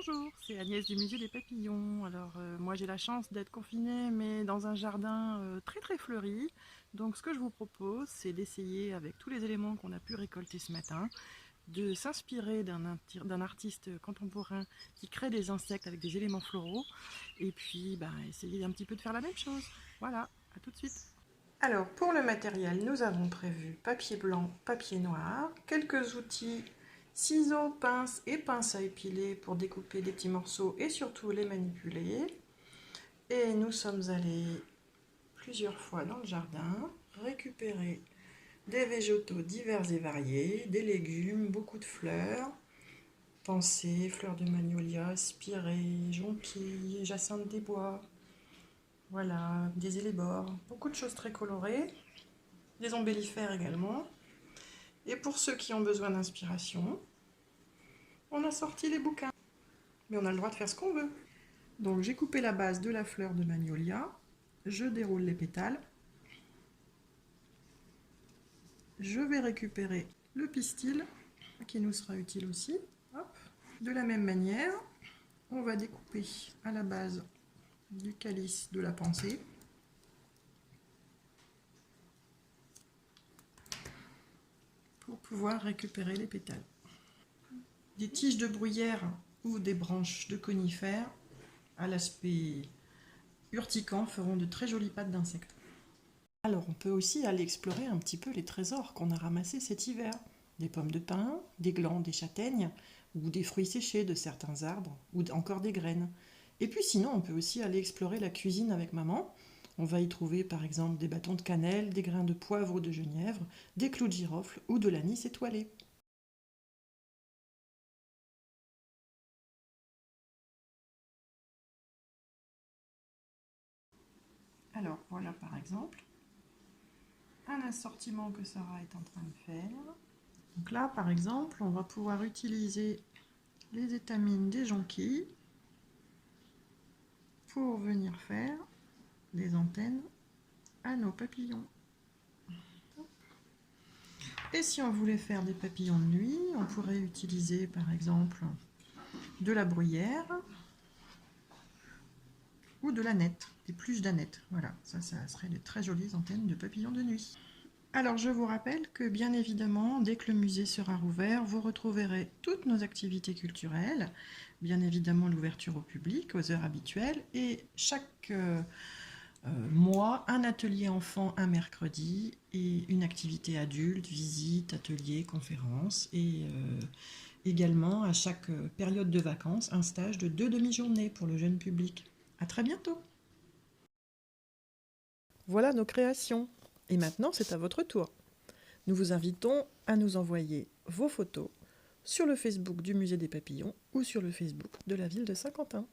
Bonjour, c'est Agnès du Musée des Papillons. Alors moi j'ai la chance d'être confinée mais dans un jardin très fleuri. Donc ce que je vous propose c'est d'essayer avec tous les éléments qu'on a pu récolter ce matin, de s'inspirer d'un artiste contemporain qui crée des insectes avec des éléments floraux et puis essayer un petit peu de faire la même chose. Voilà, à tout de suite. Alors pour le matériel, nous avons prévu papier blanc, papier noir, quelques outils, ciseaux, pinces et pinces à épiler pour découper des petits morceaux et surtout les manipuler. Et nous sommes allés plusieurs fois dans le jardin récupérer des végétaux divers et variés, des légumes, beaucoup de fleurs, pensées, fleurs de magnolia, spirée, jonquilles, jacinthe des bois, voilà, des élébores, beaucoup de choses très colorées. Des ombellifères également. Et pour ceux qui ont besoin d'inspiration, on a sorti les bouquins. Mais on a le droit de faire ce qu'on veut. Donc j'ai coupé la base de la fleur de magnolia. Je déroule les pétales. Je vais récupérer le pistil qui nous sera utile aussi. Hop. De la même manière, on va découper à la base du calice de la pensée. Pour pouvoir récupérer les pétales. Des tiges de bruyère ou des branches de conifères à l'aspect urticant feront de très jolies pattes d'insectes. Alors on peut aussi aller explorer un petit peu les trésors qu'on a ramassés cet hiver. Des pommes de pin, des glands, des châtaignes, ou des fruits séchés de certains arbres, ou encore des graines. Et puis sinon on peut aussi aller explorer la cuisine avec maman. On va y trouver par exemple des bâtons de cannelle, des grains de poivre ou de genièvre, des clous de girofle ou de l'anis étoilé. Alors voilà par exemple un assortiment que Sarah est en train de faire. Donc là par exemple on va pouvoir utiliser les étamines des jonquilles pour venir faire des antennes à nos papillons. Et si on voulait faire des papillons de nuit, on pourrait utiliser par exemple de la bruyère ou de l'aneth, des pluches d'aneth. Voilà, ça serait de très jolies antennes de papillons de nuit. Alors je vous rappelle que bien évidemment, dès que le musée sera rouvert, vous retrouverez toutes nos activités culturelles, bien évidemment l'ouverture au public, aux heures habituelles, et chaque mois, un atelier enfant un mercredi, et une activité adulte, visite, atelier, conférence, et également à chaque période de vacances, un stage de 2 demi-journées pour le jeune public. À très bientôt! Voilà nos créations. Et maintenant, c'est à votre tour. Nous vous invitons à nous envoyer vos photos sur le Facebook du Musée des Papillons ou sur le Facebook de la ville de Saint-Quentin.